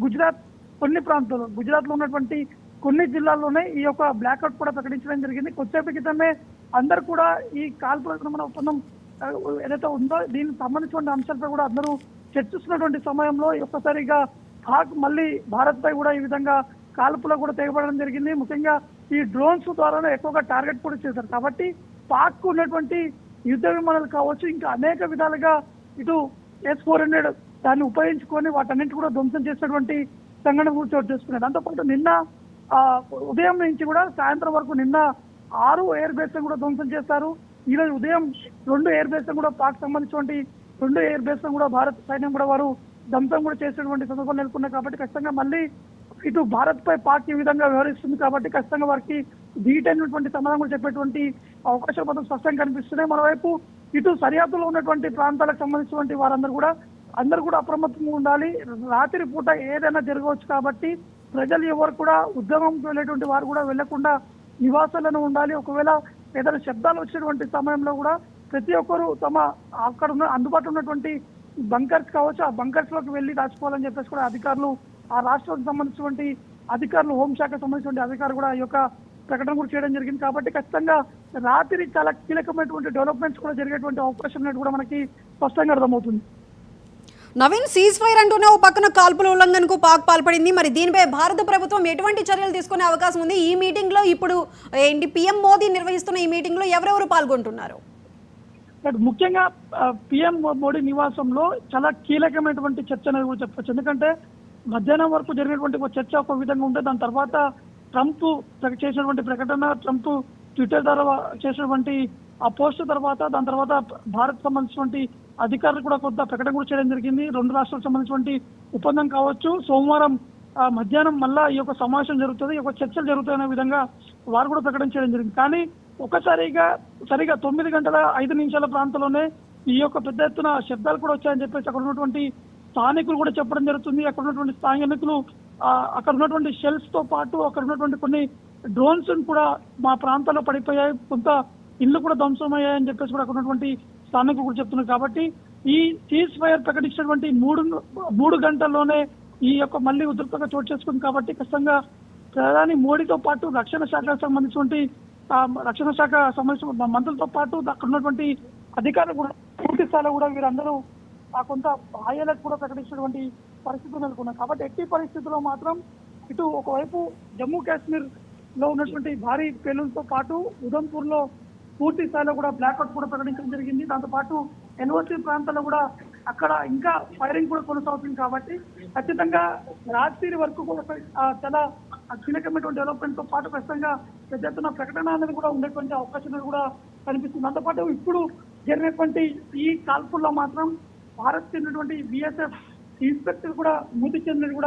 గుజరాత్ కొన్ని ప్రాంతాల్లో గుజరాత్లో ఉన్నటువంటి కొన్ని జిల్లాల్లోనే ఈ యొక్క బ్లాక్అవుట్ కూడా ప్రకటించడం జరిగింది. కొద్దిసేపు క్రితమే అందరూ కూడా ఈ కాల్పుల విరమణ ఒప్పందం ఏదైతే ఉందో దీనికి సంబంధించిన అంశాలపై కూడా అందరూ చర్చిస్తున్నటువంటి సమయంలో ఒక్కసారిగా పాక్ మళ్ళీ భారత్ పై కూడా ఈ విధంగా కాల్పులో కూడా తెగబడడం జరిగింది. ముఖ్యంగా ఈ డ్రోన్స్ ద్వారానే ఎక్కువగా టార్గెట్ కూడా చేశారు. కాబట్టి పాక్ ఉన్నటువంటి యుద్ధ విమానాలు కావచ్చు, ఇంకా అనేక విధాలుగా ఇటు S-400 దాన్ని ఉపయోగించుకొని వాటన్నింటి కూడా ధ్వంసం చేసినటువంటి సంఘటన కూడా చోటు చేసుకున్నారు. దాంతోపాటు నిన్న ఉదయం నుంచి కూడా సాయంత్రం వరకు నిన్న 6 ఎయిర్ బేస్ కూడా ధ్వంసం చేస్తారు. ఈ రోజు ఉదయం 2 ఎయిర్ బేస్ కూడా పాక్ సంబంధించినటువంటి 2 ఎయిర్ బేస్ కూడా భారత సైన్యం కూడా వారు ధ్వంసం కూడా చేసినటువంటి సందర్భాలు నెలకొన్నాయి. కాబట్టి ఖచ్చితంగా మళ్ళీ ఇటు భారత్ పై పాక్ ఈ విధంగా వ్యవహరిస్తుంది కాబట్టి ఖచ్చితంగా వారికి ధీటైనటువంటి సమాధానం కూడా చెప్పేటువంటి అవకాశాలు మాత్రం స్పష్టంగా కనిపిస్తున్నాయి. మరోవైపు ఇటు సరిహద్దులో ఉన్నటువంటి ప్రాంతాలకు సంబంధించినటువంటి వారందరూ కూడా అప్రమత్తంగా ఉండాలి. రాత్రి పూట ఏదైనా జరగవచ్చు కాబట్టి ప్రజలు ఎవరు కూడా ఉద్యమంకి వెళ్ళేటువంటి వారు కూడా వెళ్లకుండా నివాసాలను ఉండాలి. ఒకవేళ ఏదైనా శబ్దాలు వచ్చినటువంటి సమయంలో కూడా ప్రతి ఒక్కరు తమ అక్కడ ఉన్న అందుబాటులో ఉన్నటువంటి బంకర్స్ కావచ్చు, ఆ బంకర్స్ లోకి వెళ్ళి దాచుకోవాలని చెప్పేసి కూడా అధికారులు, ఆ రాష్ట్రానికి సంబంధించినటువంటి అధికారులు, హోంశాఖకు సంబంధించిన అధికారులు కూడా ఈ యొక్క ప్రకటన కూడా చేయడం జరిగింది. కాబట్టి ఖచ్చితంగా రాత్రి చాలా కీలకమైనటువంటి డెవలప్మెంట్స్ కూడా జరిగేటువంటి అవకాశం ఉన్నట్టు కూడా మనకి స్పష్టంగా అర్థమవుతుంది. నవీన్, సీజ్ ఫైర్ అంటూనే ఓ పక్కన కాల్పుల ఉల్లంఘనకు పాక్ పాల్పడింది. మరి దీనిపై భారత ప్రభుత్వం ఎటువంటి చర్యలు తీసుకునే అవకాశం ఉంది? ఈ మీటింగ్ లో ఇప్పుడు ఏంటి పీఎం మోదీ నిర్వహిస్తున్న ఈ మీటింగ్ లో ఎవరెవరు పాల్గొంటున్నారు? ముఖ్యంగా పిఎం మోడీ నివాసంలో చాలా కీలకమైనటువంటి చర్చ అనేది కూడా చెప్పచ్చు. ఎందుకంటే మధ్యాహ్నం వరకు జరిగినటువంటి ఒక చర్చ ఒక విధంగా ఉంటే దాని తర్వాత ట్రంప్ చేసినటువంటి ప్రకటన, ట్రంప్ ట్విట్టర్ ద్వారా చేసినటువంటి ఆ పోస్ట్ తర్వాత దాని తర్వాత భారత్ సంబంధించినటువంటి అధికారులు కూడా కొంత ప్రకటన కూడా చేయడం జరిగింది. 2 రాష్ట్రాలకు సంబంధించినటువంటి ఒప్పందం కావచ్చు, సోమవారం మధ్యాహ్నం మళ్ళా ఈ యొక్క సమావేశం జరుగుతుంది, ఈ యొక్క చర్చలు జరుగుతాయనే విధంగా వారు కూడా ప్రకటన చేయడం జరిగింది. కానీ సరిగా 9:05 ప్రాంతంలోనే ఈ యొక్క పెద్ద ఎత్తున శబ్దాలు కూడా వచ్చాయని చెప్పేసి అక్కడ ఉన్నటువంటి స్థానికులు కూడా చెప్పడం జరుగుతుంది. అక్కడ ఉన్నటువంటి స్థానికులు అక్కడ ఉన్నటువంటి షెల్స్ తో పాటు అక్కడ ఉన్నటువంటి కొన్ని డ్రోన్స్ కూడా మా ప్రాంతాల్లో పడిపోయాయి, కొంత ఇల్లు కూడా ధ్వంసమయ్యాయని చెప్పేసి కూడా అక్కడ ఉన్నటువంటి స్థానికులు కూడా చెప్తున్నారు. కాబట్టి ఈ సీజ్ ఫైర్ ప్రకటించినటువంటి 3 గంటల్లోనే ఈ యొక్క మళ్ళీ ఉధృతంగా చోటు చేసుకుంది. కాబట్టి ఖచ్చితంగా ప్రధాని మోడీతో పాటు రక్షణ శాఖకు సంబంధించిన మంత్రులతో పాటు అక్కడ ఉన్నటువంటి అధికారులు కూడా పూర్తి స్థాయిలో కూడా వీరందరూ కొంత హైలైట్ కూడా ప్రకటించినటువంటి పరిస్థితులు నెలకొన్నాయి. కాబట్టి ఎట్టి పరిస్థితుల్లో మాత్రం ఇటు ఒకవైపు జమ్మూ కాశ్మీర్ లో ఉన్నటువంటి భారీ పేలులతో పాటు ఉధంపూర్ లో పూర్తి స్థాయిలో కూడా బ్లాక్అవుట్ కూడా ప్రకటించడం జరిగింది. దాంతో పాటు ఎన్ఓసి ప్రాంతాల్లో కూడా అక్కడ ఇంకా ఫైరింగ్ కూడా కొనసాగుతుంది. కాబట్టి ఖచ్చితంగా రాత్రి వరకు కూడా చాలా కీలకమైనటువంటి డెవలప్మెంట్ తో పాటు ఖచ్చితంగా పెద్ద ఎత్తున ప్రకటన అనేది కూడా ఉండేటువంటి అవకాశం కూడా కనిపిస్తుంది. దాంతోపాటు ఇప్పుడు జరిగినటువంటి ఈ కాల్పుల్లో మాత్రం భారత్ చెందినటువంటి BSF ఇన్స్పెక్టర్ కూడా మృతి చెందినట్టు కూడా